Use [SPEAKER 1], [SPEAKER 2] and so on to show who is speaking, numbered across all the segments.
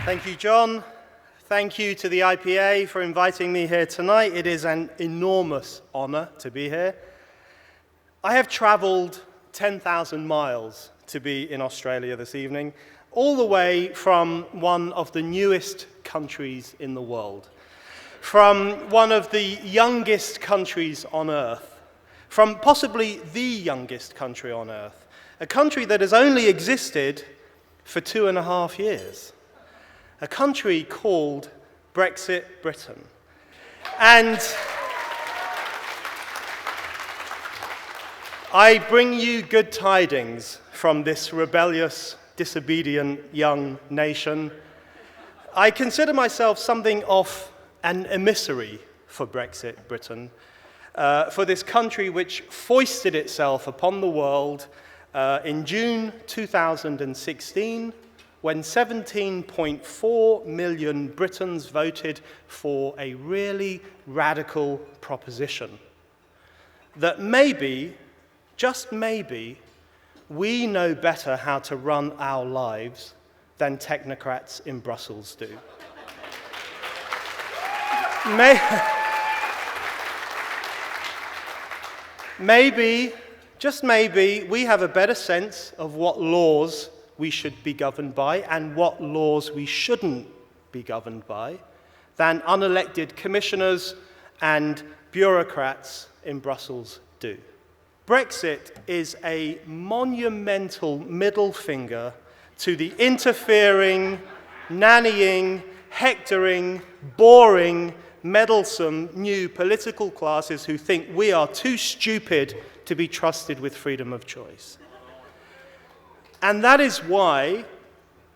[SPEAKER 1] Thank you, John. Thank you to the IPA for inviting me here tonight. It is an enormous honor to be here. I have traveled 10,000 miles to be in Australia this evening, all the way from one of the newest countries in the world, from one of the youngest countries on Earth, from possibly the youngest country on Earth, a country that has only existed for 2.5 years. A country called Brexit Britain. And I bring you good tidings from this rebellious, disobedient young nation. I consider myself something of an emissary for Brexit Britain, for this country which foisted itself upon the world in June 2016, when 17.4 million Britons voted for a really radical proposition. That maybe, just maybe, we know better how to run our lives than technocrats in Brussels do. Maybe, just maybe, we have a better sense of what laws we should be governed by and what laws we shouldn't be governed by than unelected commissioners and bureaucrats in Brussels do. Brexit is a monumental middle finger to the interfering, nannying, hectoring, boring, meddlesome new political classes who think we are too stupid to be trusted with freedom of choice. And that is why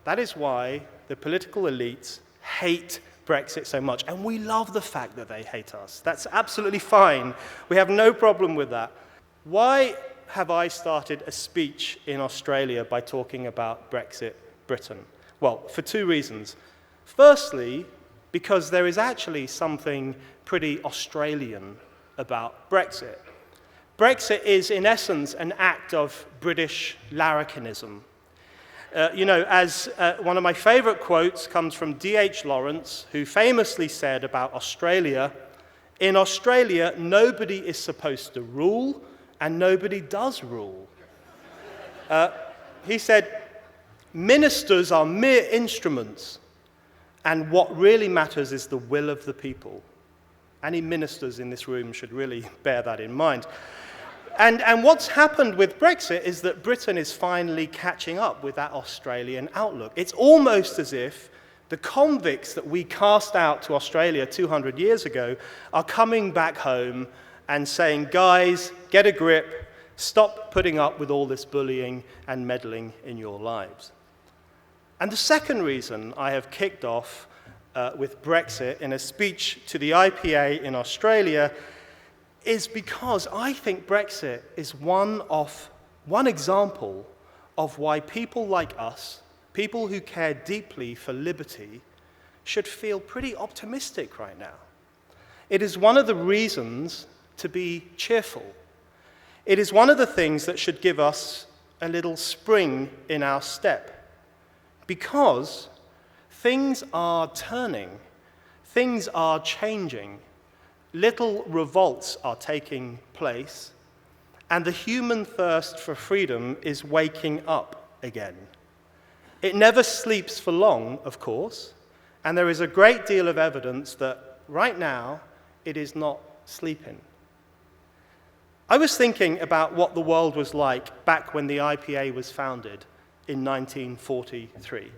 [SPEAKER 1] the political elites hate Brexit so much. And we love the fact that they hate us. That's absolutely fine. We have no problem with that. Why have I started a speech in Australia by talking about Brexit Britain? Well, for two reasons. Firstly, because there is actually something pretty Australian about Brexit. Brexit is, in essence, an act of British larrikinism. As one of my favorite quotes comes from D.H. Lawrence, who famously said about Australia, "In Australia, nobody is supposed to rule, and nobody does rule." He said, "Ministers are mere instruments, and what really matters is the will of the people." Any ministers in this room should really bear that in mind. And what's happened with Brexit is that Britain is finally catching up with that Australian outlook. It's almost as if the convicts that we cast out to Australia 200 years ago are coming back home and saying, guys, get a grip, stop putting up with all this bullying and meddling in your lives. And the second reason I have kicked off with Brexit in a speech to the IPA in Australia is because I think Brexit is one example of why people like us, people who care deeply for liberty, should feel pretty optimistic right now. It is one of the reasons to be cheerful. It is one of the things that should give us a little spring in our step, because things are turning, things are changing. Little revolts are taking place, and the human thirst for freedom is waking up again. It never sleeps for long, of course, and there is a great deal of evidence that right now it is not sleeping. I was thinking about what the world was like back when the IPA was founded in 1943.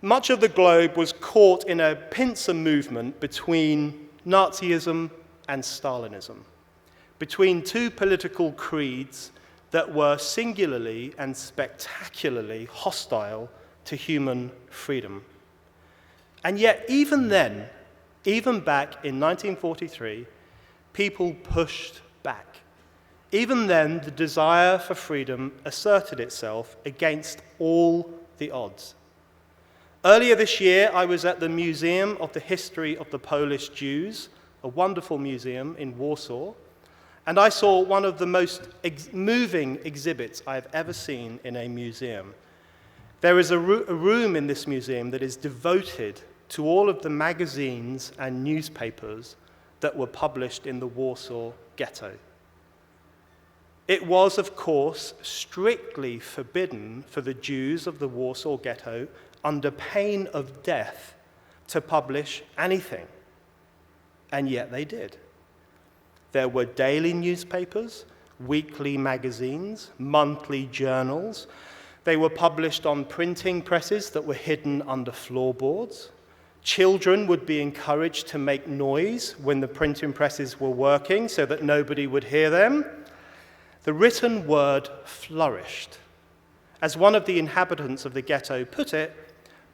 [SPEAKER 1] Much of the globe was caught in a pincer movement between Nazism and Stalinism, between two political creeds that were singularly and spectacularly hostile to human freedom. And yet, even then, even back in 1943, people pushed back. Even then, the desire for freedom asserted itself against all the odds. Earlier this year, I was at the Museum of the History of the Polish Jews, a wonderful museum in Warsaw, and I saw one of the most moving exhibits I've ever seen in a museum. There is a room in this museum that is devoted to all of the magazines and newspapers that were published in the Warsaw Ghetto. It was, of course, strictly forbidden for the Jews of the Warsaw Ghetto, under pain of death, to publish anything. And yet they did. There were daily newspapers, weekly magazines, monthly journals. They were published on printing presses that were hidden under floorboards. Children would be encouraged to make noise when the printing presses were working so that nobody would hear them. The written word flourished. As one of the inhabitants of the ghetto put it,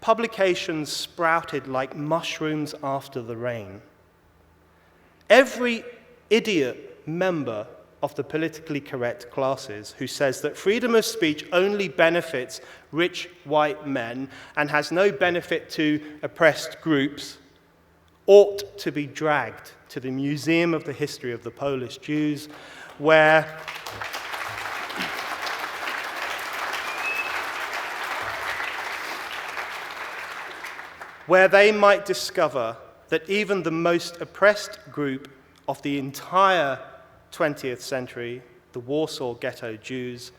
[SPEAKER 1] publications sprouted like mushrooms after the rain. Every idiot member of the politically correct classes who says that freedom of speech only benefits rich white men and has no benefit to oppressed groups ought to be dragged to the Museum of the History of the Polish Jews, where they might discover that even the most oppressed group of the entire 20th century, the Warsaw Ghetto Jews,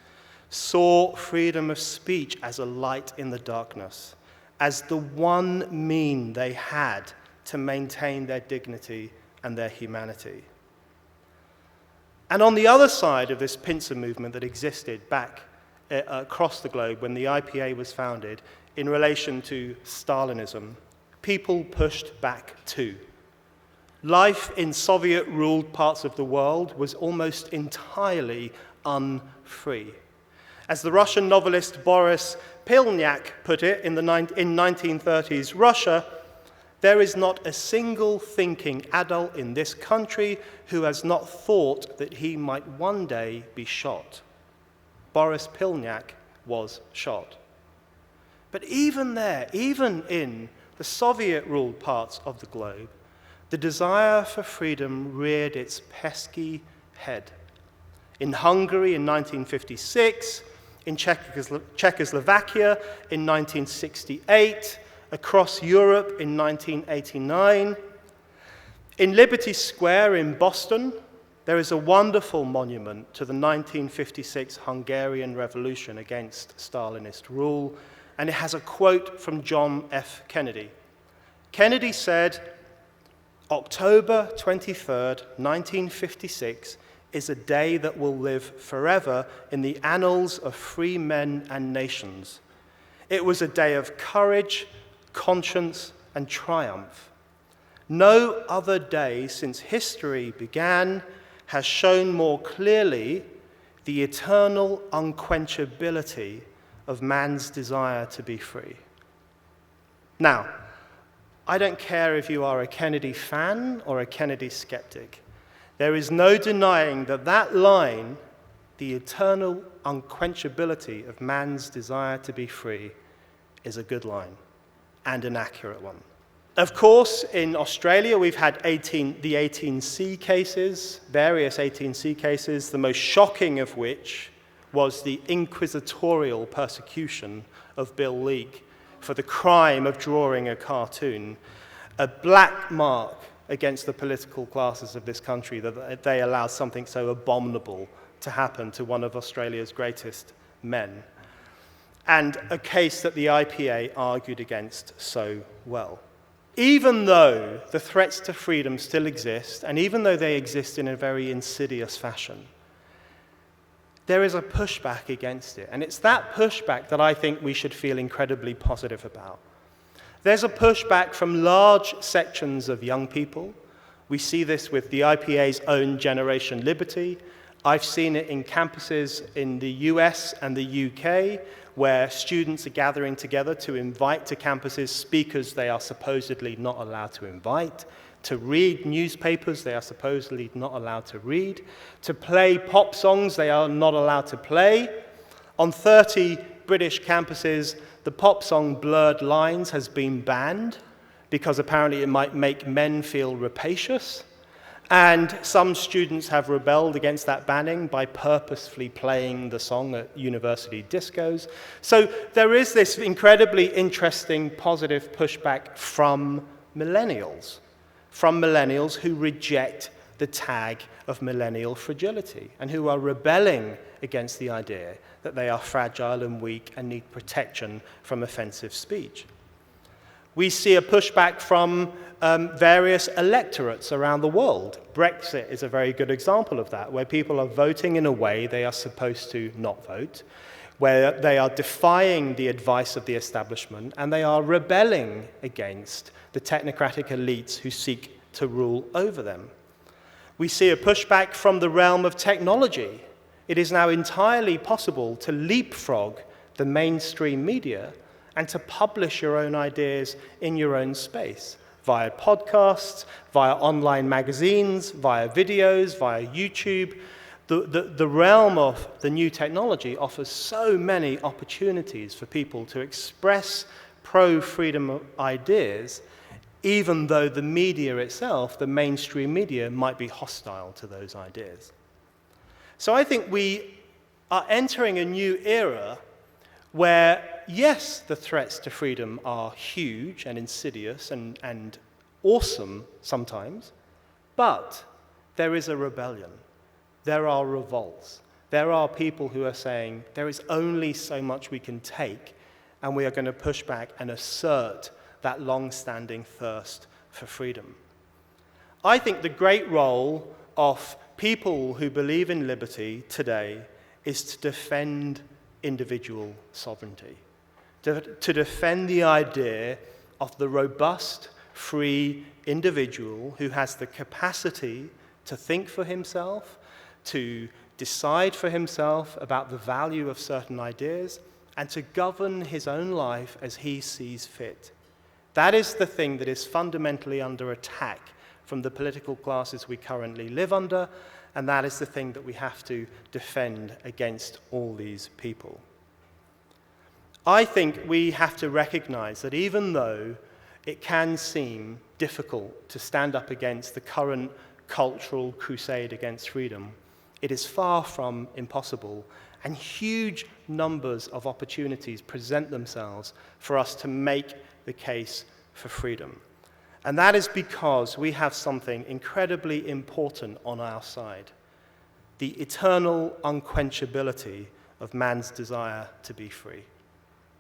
[SPEAKER 1] saw freedom of speech as a light in the darkness, as the one mean they had to maintain their dignity and their humanity. And on the other side of this pincer movement that existed back across the globe when the IPA was founded in relation to Stalinism, people pushed back too. Life in Soviet-ruled parts of the world was almost entirely unfree. As the Russian novelist Boris Pilnyak put it in 1930s Russia, there is not a single thinking adult in this country who has not thought that he might one day be shot. Boris Pilnyak was shot. But even there, even in the Soviet-ruled parts of the globe, the desire for freedom reared its pesky head. In Hungary in 1956, in Czechoslovakia in 1968, across Europe in 1989. In Liberty Square in Boston, there is a wonderful monument to the 1956 Hungarian Revolution against Stalinist rule, and it has a quote from John F. Kennedy. Kennedy said, "October 23rd, 1956 is a day that will live forever in the annals of free men and nations. It was a day of courage, conscience, and triumph. No other day since history began has shown more clearly the eternal unquenchability of man's desire to be free." Now, I don't care if you are a Kennedy fan or a Kennedy skeptic. There is no denying that that line, the eternal unquenchability of man's desire to be free, is a good line and an accurate one. Of course, in Australia, we've had the 18C cases, various 18C cases, the most shocking of which was the inquisitorial persecution of Bill Leak for the crime of drawing a cartoon, a black mark against the political classes of this country that they allowed something so abominable to happen to one of Australia's greatest men, and a case that the IPA argued against so well. Even though the threats to freedom still exist, and even though they exist in a very insidious fashion, there is a pushback against it. And it's that pushback that I think we should feel incredibly positive about. There's a pushback from large sections of young people. We see this with the IPA's own Generation Liberty. I've seen it in campuses in the US and the UK, where students are gathering together to invite to campuses speakers they are supposedly not allowed to invite, to read newspapers they are supposedly not allowed to read, to play pop songs they are not allowed to play. On 30 British campuses, the pop song Blurred Lines has been banned because apparently it might make men feel rapacious. And some students have rebelled against that banning by purposefully playing the song at university discos. So there is this incredibly interesting positive pushback from millennials who reject the tag of millennial fragility and who are rebelling against the idea that they are fragile and weak and need protection from offensive speech. We see a pushback from various electorates around the world. Brexit is a very good example of that, where people are voting in a way they are supposed to not vote, where they are defying the advice of the establishment, and they are rebelling against the technocratic elites who seek to rule over them. We see a pushback from the realm of technology. It is now entirely possible to leapfrog the mainstream media and to publish your own ideas in your own space, via podcasts, via online magazines, via videos, via YouTube. The realm of the new technology offers so many opportunities for people to express pro-freedom ideas, even though the media itself, the mainstream media, might be hostile to those ideas. So I think we are entering a new era where, yes, the threats to freedom are huge and insidious and awesome sometimes, but there is a rebellion. There are revolts. There are people who are saying there is only so much we can take, and we are going to push back and assert that long-standing thirst for freedom. I think the great role of people who believe in liberty today is to defend individual sovereignty, to defend the idea of the robust, free individual who has the capacity to think for himself, to decide for himself about the value of certain ideas, and to govern his own life as he sees fit. That is the thing that is fundamentally under attack from the political classes we currently live under, and that is the thing that we have to defend against all these people. I think we have to recognize that even though it can seem difficult to stand up against the current cultural crusade against freedom, it is far from impossible, and huge numbers of opportunities present themselves for us to make the case for freedom. And that is because we have something incredibly important on our side: the eternal unquenchability of man's desire to be free.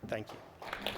[SPEAKER 1] Thank you.